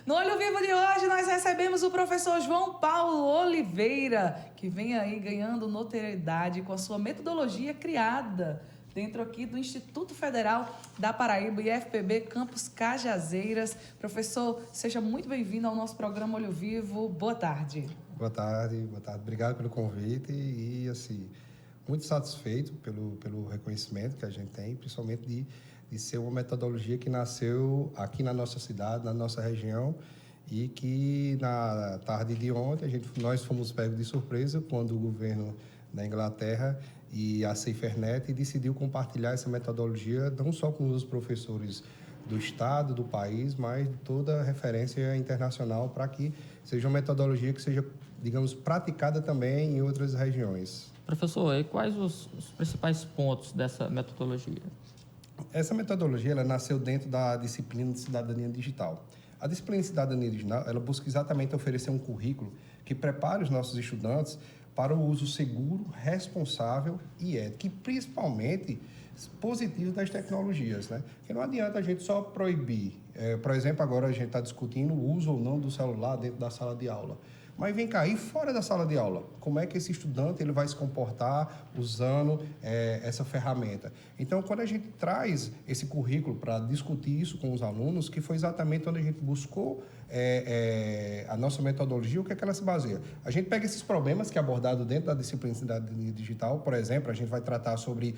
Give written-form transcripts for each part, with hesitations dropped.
No Olho Vivo de hoje, nós recebemos o professor João Paulo Oliveira, que vem aí ganhando notoriedade com a sua metodologia criada dentro aqui do Instituto Federal da Paraíba, IFPB Campus Cajazeiras. Professor, seja muito bem-vindo ao nosso programa Olho Vivo. Boa tarde. Boa tarde, boa tarde. Obrigado pelo convite e, assim, muito satisfeito pelo reconhecimento que a gente tem, principalmente de ser uma metodologia que nasceu aqui na nossa cidade, na nossa região, e que na tarde de ontem nós fomos pegos de surpresa quando o governo da Inglaterra e a SaferNet decidiu compartilhar essa metodologia não só com os professores do estado, do país, mas de toda a referência internacional para que seja uma metodologia que seja, digamos, praticada também em outras regiões. Professor, e quais os principais pontos dessa metodologia? Essa metodologia ela nasceu dentro da disciplina de cidadania digital. A disciplina de cidadania digital ela busca exatamente oferecer um currículo que prepare os nossos estudantes para o uso seguro, responsável e ético, e principalmente positivo das tecnologias, né? Porque não adianta a gente só proibir. Por exemplo, agora a gente está discutindo o uso ou não do celular dentro da sala de aula. Mas vem cá, e fora da sala de aula? Como é que esse estudante ele vai se comportar usando essa ferramenta? Então, quando a gente traz esse currículo para discutir isso com os alunos, que foi exatamente onde a gente buscou a nossa metodologia, o que é que ela se baseia? A gente pega esses problemas que é abordado dentro da disciplina de cidadania digital, por exemplo, a gente vai tratar sobre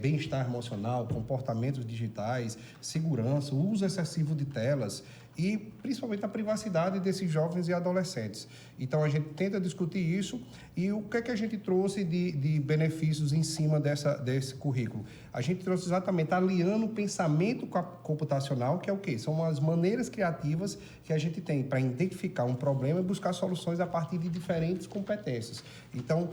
bem-estar emocional, comportamentos digitais, segurança, uso excessivo de telas, e principalmente a privacidade desses jovens e adolescentes. Então, a gente tenta discutir isso e o que é que a gente trouxe de benefícios em cima desse currículo? A gente trouxe exatamente aliando o pensamento computacional, que é o quê? São as maneiras criativas que a gente tem para identificar um problema e buscar soluções a partir de diferentes competências. Então,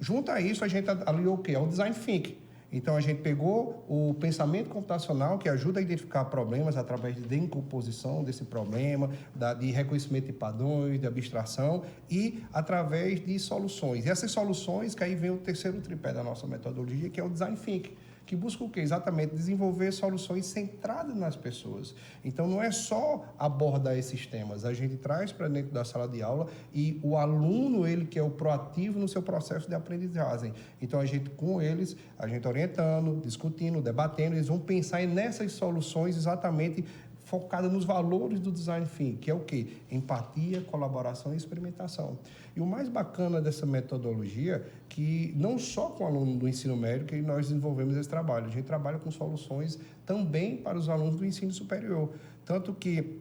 junto a isso, a gente aliou o quê? Ao Design Thinking. Então, a gente pegou o pensamento computacional, que ajuda a identificar problemas através de decomposição desse problema, de reconhecimento de padrões, de abstração, e através de soluções. E essas soluções, que aí vem o terceiro tripé da nossa metodologia, que é o Design Thinking, que busca o quê? Exatamente desenvolver soluções centradas nas pessoas. Então, não é só abordar esses temas, a gente traz para dentro da sala de aula e o aluno, ele que é o proativo no seu processo de aprendizagem. Então, com eles, a gente orientando, discutindo, debatendo, eles vão pensar nessas soluções exatamente focada nos valores do Design Thinking, que é o quê? Empatia, colaboração e experimentação. E o mais bacana dessa metodologia, que não só com o aluno do ensino médio que nós desenvolvemos esse trabalho, a gente trabalha com soluções também para os alunos do ensino superior. Tanto que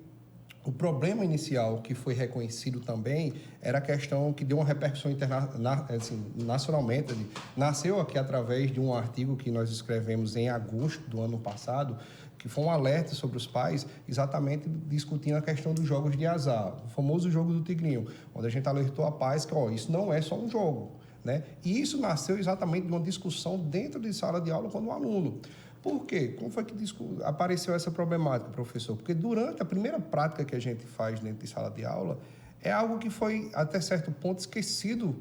o problema inicial que foi reconhecido também era a questão que deu uma repercussão nacionalmente. Nasceu aqui através de um artigo que nós escrevemos em agosto do ano passado, que foi um alerta sobre os pais, exatamente discutindo a questão dos jogos de azar, o famoso jogo do tigrinho, onde a gente alertou a pais que isso não é só um jogo, né? E isso nasceu exatamente de uma discussão dentro de sala de aula com o aluno. Por quê? Como foi que apareceu essa problemática, professor? Porque durante a primeira prática que a gente faz dentro de sala de aula, é algo que foi, até certo ponto, esquecido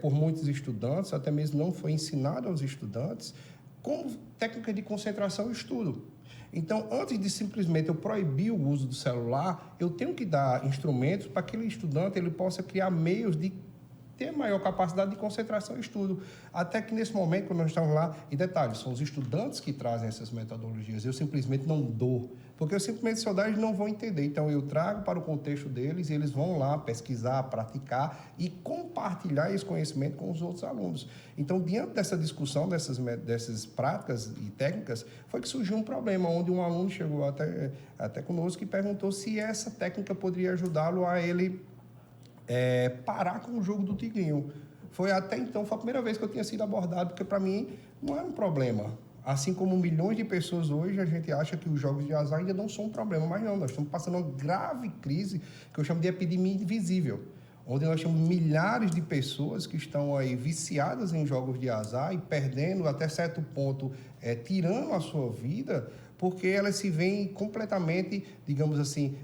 por muitos estudantes, até mesmo não foi ensinado aos estudantes, como técnica de concentração e estudo. Então, antes de simplesmente eu proibir o uso do celular, eu tenho que dar instrumentos para que aquele estudante ele possa criar meios de ter maior capacidade de concentração e estudo. Até que nesse momento, quando nós estamos lá, e detalhe, são os estudantes que trazem essas metodologias, eu simplesmente não dou, porque eu simplesmente se eu dar, eles não vão entender. Então eu trago para o contexto deles e eles vão lá pesquisar, praticar e compartilhar esse conhecimento com os outros alunos. Então, diante dessa discussão, dessas práticas e técnicas, foi que surgiu um problema, onde um aluno chegou até conosco e perguntou se essa técnica poderia ajudá-lo a ele parar com o jogo do tigrinho. Foi a primeira vez que eu tinha sido abordado, porque para mim não era um problema. Assim como milhões de pessoas hoje, a gente acha que os jogos de azar ainda não são um problema, mas não, nós estamos passando uma grave crise que eu chamo de epidemia invisível, onde nós temos milhares de pessoas que estão aí viciadas em jogos de azar e perdendo até certo ponto, tirando a sua vida, porque elas se veem completamente, digamos assim,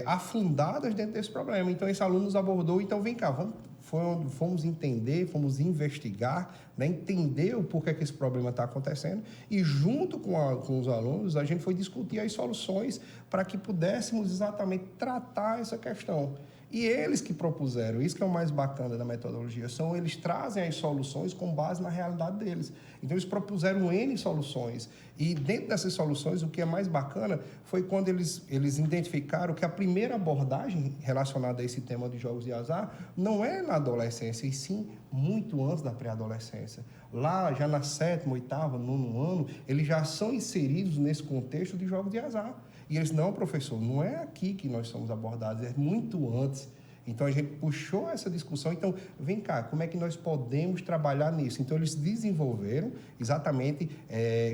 afundadas dentro desse problema. Então, esse aluno nos abordou, então vem cá, vamos foi onde fomos entender, fomos investigar, né, entender o porquê que esse problema está acontecendo e junto com os alunos a gente foi discutir as soluções para que pudéssemos exatamente tratar essa questão. E eles que propuseram, isso que é o mais bacana da metodologia, eles trazem as soluções com base na realidade deles. Então, eles propuseram N soluções. E dentro dessas soluções, o que é mais bacana foi quando eles identificaram que a primeira abordagem relacionada a esse tema de jogos de azar não é na adolescência, e sim muito antes da pré-adolescência. Lá, já na 7ª, 8ª, 9º ano, eles já são inseridos nesse contexto de jogos de azar. E eles, não, professor, não é aqui que nós somos abordados, é muito antes. Então, a gente puxou essa discussão. Então, vem cá, como é que nós podemos trabalhar nisso? Então, eles desenvolveram exatamente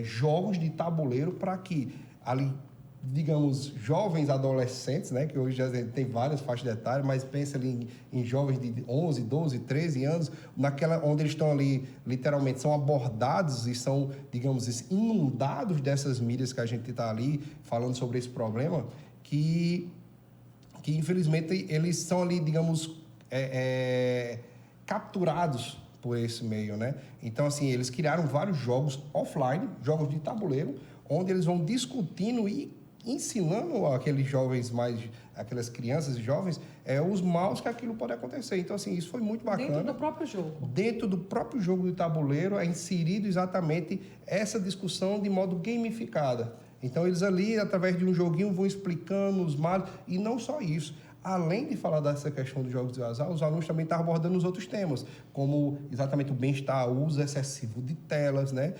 jogos de tabuleiro para que, ali, digamos, jovens adolescentes, né, que hoje já tem várias faixas de etária, mas pensa ali em jovens de 11, 12, 13 anos, naquela onde eles estão ali, literalmente, são abordados e são, digamos, inundados dessas mídias que a gente está ali falando sobre esse problema, que infelizmente eles são ali, digamos, capturados por esse meio, né? Então, assim, eles criaram vários jogos offline, jogos de tabuleiro, onde eles vão discutindo e ensinando aqueles jovens aquelas crianças e jovens, os maus que aquilo pode acontecer. Então, assim, isso foi muito bacana. Dentro do próprio jogo. Dentro do próprio jogo de tabuleiro é inserido exatamente essa discussão de modo gamificada. Então, eles ali, através de um joguinho, vão explicando os males. E não só isso. Além de falar dessa questão dos jogos de azar, os alunos também estão abordando os outros temas, como exatamente o bem-estar, o uso excessivo de telas, né?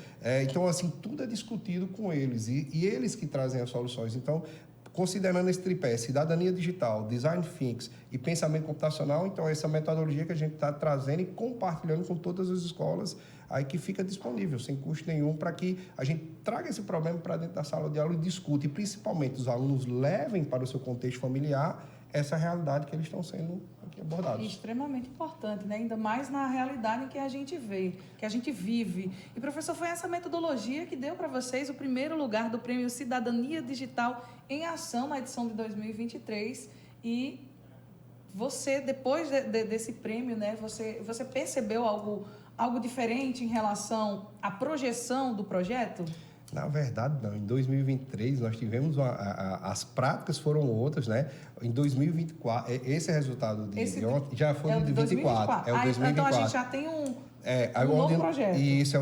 Então, assim, tudo é discutido com eles e eles que trazem as soluções. Então, considerando esse tripé, cidadania digital, design thinking e pensamento computacional, então essa metodologia que a gente está trazendo e compartilhando com todas as escolas, aí que fica disponível, sem custo nenhum, para que a gente traga esse problema para dentro da sala de aula e discute, e principalmente os alunos levem para o seu contexto familiar essa realidade que eles estão sendo aqui abordados. Extremamente importante, né? Ainda mais na realidade que a gente vê, que a gente vive. E, professor, foi essa metodologia que deu para vocês o primeiro lugar do Prêmio Cidadania Digital em Ação na edição de 2023. E você, depois desse prêmio, né, você percebeu algo diferente em relação à projeção do projeto? Na verdade, não. Em 2023, nós tivemos as práticas foram outras, né? Em 2024, esse resultado de ontem já foi de 2024. É o 2024. Então, a gente já tem um novo projeto. E isso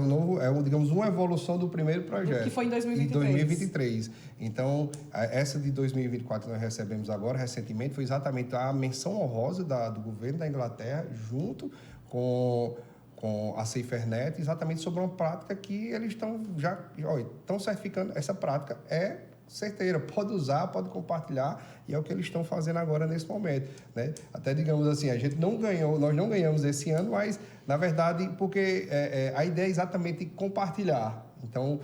digamos, uma evolução do primeiro projeto. Que foi em 2023. Em 2023. Então, essa de 2024 que nós recebemos agora, recentemente, foi exatamente a menção honrosa do governo da Inglaterra, junto com a SaferNet, exatamente sobre uma prática que eles estão certificando. Essa prática é certeira, pode usar, pode compartilhar, e é o que eles estão fazendo agora nesse momento, né? Até, digamos assim, nós não ganhamos esse ano, mas, na verdade, porque a ideia é exatamente compartilhar. Então,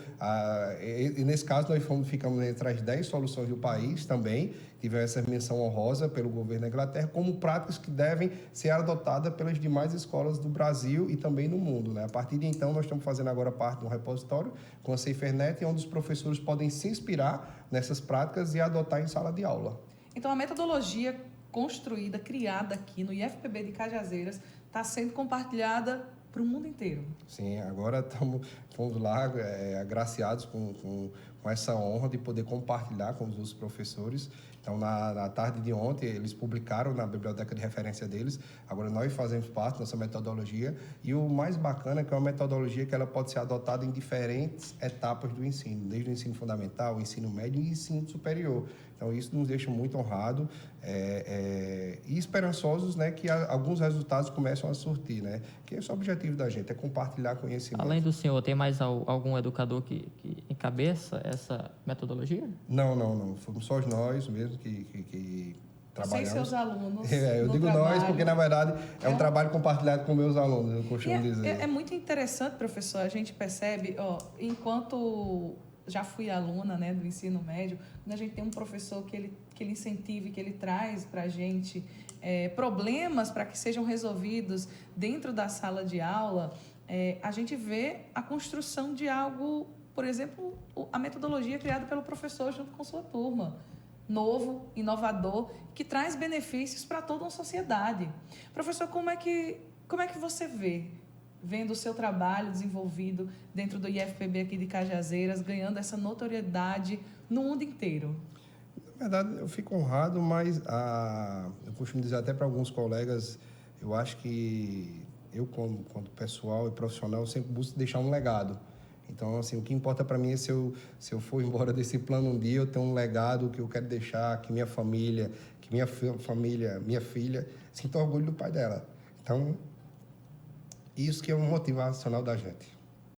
nesse caso, ficamos entre as 10 soluções do país também, tivemos essa menção honrosa pelo governo da Inglaterra, como práticas que devem ser adotadas pelas demais escolas do Brasil e também no mundo, né? A partir de então, nós estamos fazendo agora parte de um repositório com a SaferNet, onde os professores podem se inspirar nessas práticas e adotar em sala de aula. Então, a metodologia construída, criada aqui no IFPB de Cajazeiras, está sendo compartilhada para o mundo inteiro. Sim, agora fomos lá agraciados com essa honra de poder compartilhar com os outros professores. Então, na tarde de ontem, eles publicaram na biblioteca de referência deles. Agora, nós fazemos parte dessa metodologia. E o mais bacana é que é uma metodologia que ela pode ser adotada em diferentes etapas do ensino, desde o ensino fundamental, o ensino médio e o ensino superior. Então, isso nos deixa muito honrados e esperançosos, né, que alguns resultados começam a surtir, né? Que esse é o objetivo da gente, é compartilhar conhecimento. Além do senhor, tem mais algum educador que encabeça essa metodologia? Não. Fomos só nós mesmo que trabalhamos. Sem seus alunos. Eu digo trabalho. Nós, porque, na verdade, é um trabalho compartilhado com meus alunos, eu costumo dizer. É muito interessante, professor, a gente percebe, enquanto já fui aluna, né, do ensino médio, quando a gente tem um professor que ele incentiva e que ele traz para a gente problemas para que sejam resolvidos dentro da sala de aula, a gente vê a construção de algo, por exemplo, a metodologia criada pelo professor junto com sua turma. novo, inovador, que traz benefícios para toda uma sociedade. Professor, como é que você vê, vendo o seu trabalho desenvolvido dentro do IFPB aqui de Cajazeiras, ganhando essa notoriedade no mundo inteiro? Na verdade, eu fico honrado, mas eu costumo dizer até para alguns colegas, eu acho que eu, quando pessoal e profissional, eu sempre busco deixar um legado. Então, assim, o que importa para mim é se eu for embora desse plano um dia, eu tenho um legado que eu quero deixar, que minha família, minha filha, sinta orgulho do pai dela. Então, isso que é um motivacional da gente.